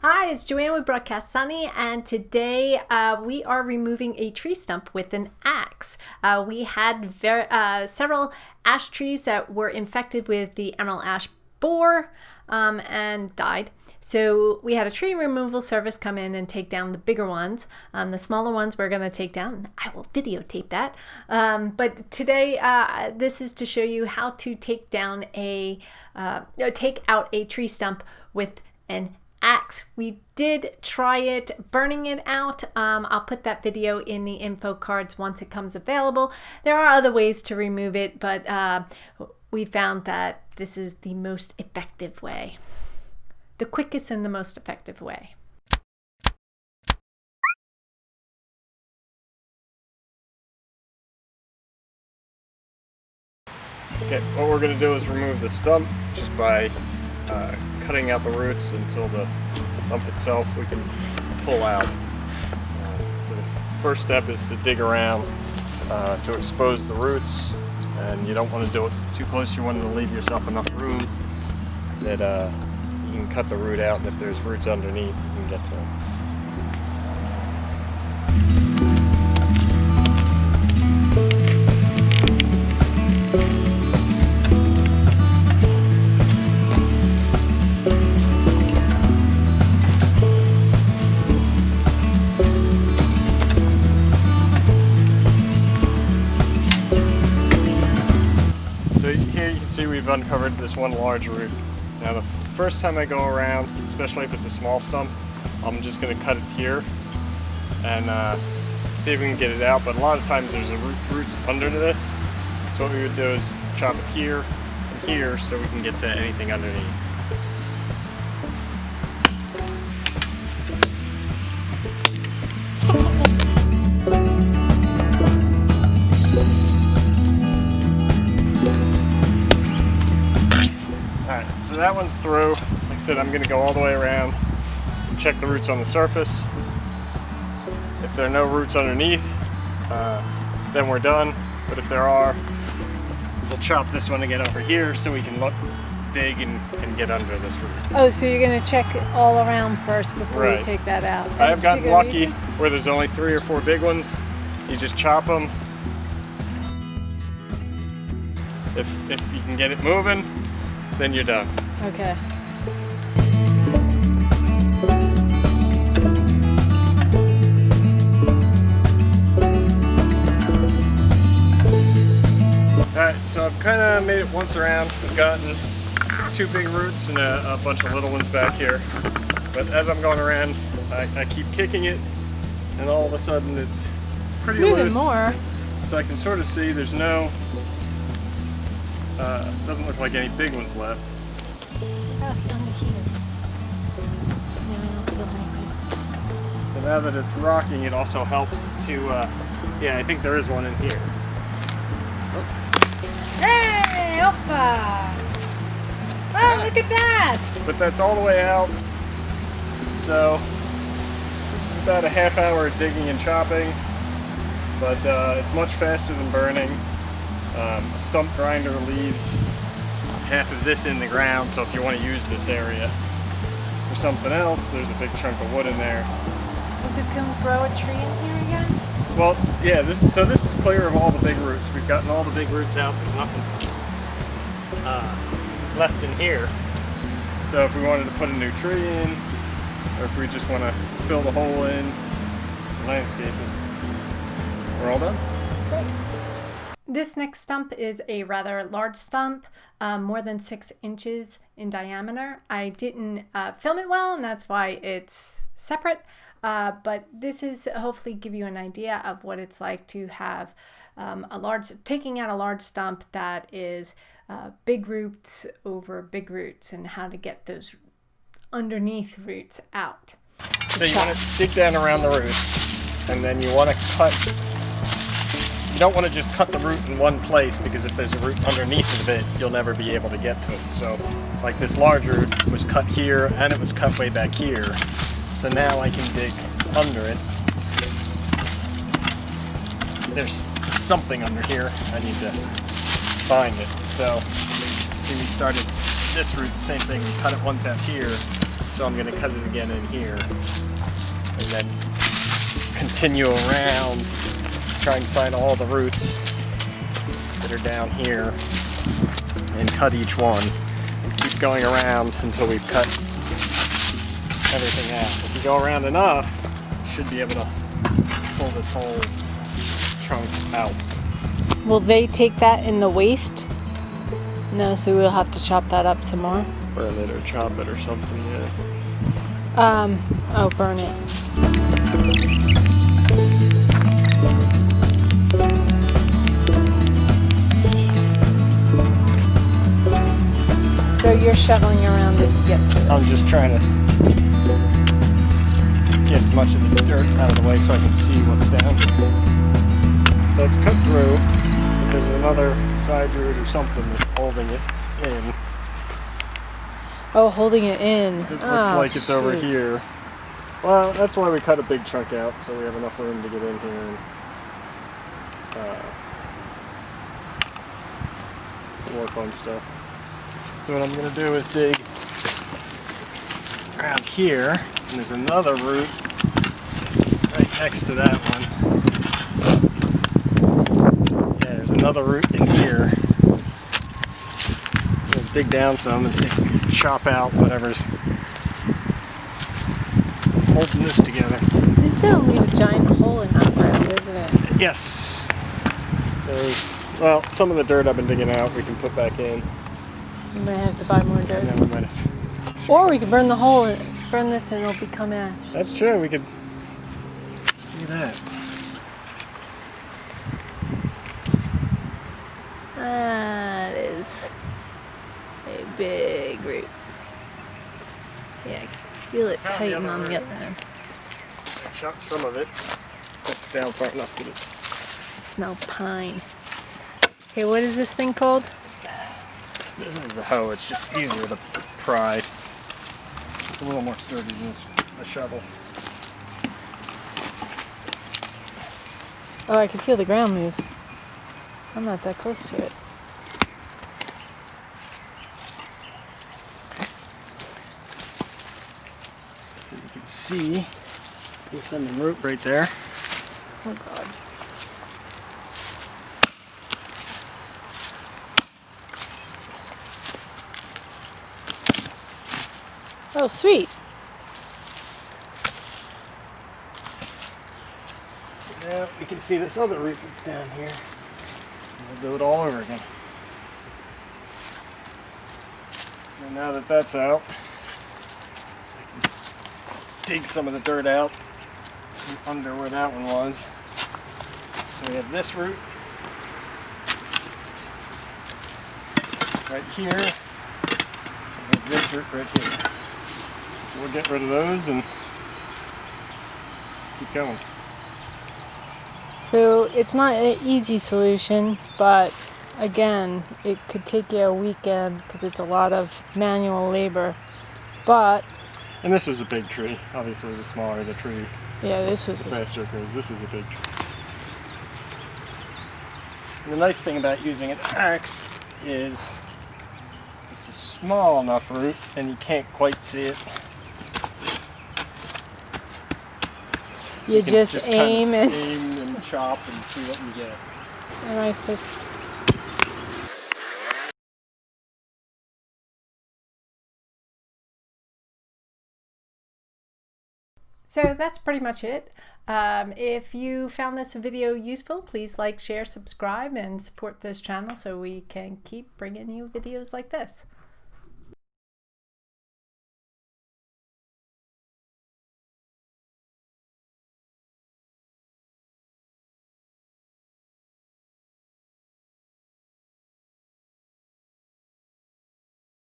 Hi, it's Joanne with Broadcast Sunny, and today we are removing a tree stump with an axe. We had several ash trees that were infected with the Emerald Ash Boar and died. So we had a tree removal service come in and take down the bigger ones. The smaller ones we're going to take down. I will videotape that. But today this is to show you how to take out a tree stump with an axe. We did try it, burning it out. I'll put that video in the info cards once it comes available. There are other ways to remove it, but we found that this is the most effective way. The quickest and the most effective way. Okay, what we're going to do is remove the stump just by cutting out the roots until the stump itself we can pull out. So the first step is to dig around to expose the roots, and you don't want to do it too close. You want to leave yourself enough room that you can cut the root out, and if there's roots underneath, you can get to them. Here you can see we've uncovered this one large root. Now the first time I go around, especially if it's a small stump, I'm just going to cut it here and see if we can get it out, but a lot of times there's roots under this. So what we would do is chop it here and here so we can get to anything underneath. So that one's through. Like I said, I'm going to go all the way around and check the roots on the surface. If there are no roots underneath, then we're done. But if there are, we'll chop this one again over here so we can look big and get under this root. Oh, so you're going to check all around first before you take that out. I have gotten lucky where there's only 3 or 4 big ones. You just chop them. If you can get it moving, then you're done. Okay. Alright, so I've kind of made it once around. I've gotten 2 big roots and a bunch of little ones back here. But as I'm going around, I keep kicking it, and all of a sudden it's pretty loose. More. So I can sort of see there's no, doesn't look like any big ones left. So now that it's rocking, it also helps to, yeah, I think there is one in here. Oh. Hey, oppa! Oh, look at that! But that's all the way out. So this is about a half hour of digging and chopping, but it's much faster than burning. A stump grinder leaves half of this in the ground, so if you want to use this area for something else, there's a big chunk of wood in there. Does it come grow a tree in here again? Well, yeah, this is clear of all the big roots. We've gotten all the big roots out. There's nothing left in here. So if we wanted to put a new tree in, or if we just want to fill the hole in, landscaping, we're all done. Great. This next stump is a rather large stump, more than 6 inches in diameter. I didn't film it well, and that's why it's separate, but this is hopefully give you an idea of what it's like to have taking out a large stump that is big roots over big roots, and how to get those underneath roots out. So you want to dig down around the roots, and then you want to cut. You don't want to just cut the root in one place, because if there's a root underneath of it, you'll never be able to get to it. So, like this large root was cut here, and it was cut way back here. So now I can dig under it. There's something under here. I need to find it. So, see, we started this root, same thing. We cut it once out here, So I'm going to cut it again in here, and then continue around, try and find all the roots that are down here, and cut each one, and keep going around until we've cut everything out. If you go around enough, you should be able to pull this whole trunk out. Will they take that in the waste? No, so we'll have to chop that up some more. Burn it or chop it or something, yeah. Oh, burn it. So you're shoveling around it to get to it. I'm just trying to get as much of the dirt out of the way so I can see what's down. So it's cut through, but there's another side root or something that's holding it in. Oh, holding it in. It looks like it's over here. Well, that's why we cut a big chunk out, so we have enough room to get in here and work on stuff. So what I'm going to do is dig around here, and there's another root right next to that one. Yeah, there's another root in here. So we'll dig down some and see if we can chop out whatever's holding this together. This is going to leave a giant hole in that ground, isn't it? Yes. Well, some of the dirt I've been digging out we can put back in. We might have to buy more dirt. And then we might have. Or we could burn the hole and burn this and it'll become ash. That's true, we could do that. That is a big root. Yeah, I can feel it tighten on the other end. Chop some of it. That's down far enough that it's. I smell pine. Okay, what is this thing called? This is a hoe, it's just easier to pry. It's a little more sturdy than a shovel. Oh, I can feel the ground move. I'm not that close to it. So you can see within the root right there. Oh God. Oh, sweet. So now we can see this other root that's down here. We'll do it all over again. So now that that's out, I can dig some of the dirt out from under where that one was. So we have this root right here, and we have this root right here. So we'll get rid of those and keep going. So it's not an easy solution, but again, it could take you a weekend because it's a lot of manual labor. But And this was a big tree. Obviously, the smaller the tree, yeah, this was the faster it goes. This was a big tree. And the nice thing about using an axe is it's a small enough root and you can't quite see it. you can just aim kind of and aim and chop and see what you get. am I supposed to? So that's pretty much it. If you found this video useful, please like, share, subscribe, and support this channel so we can keep bringing you videos like this.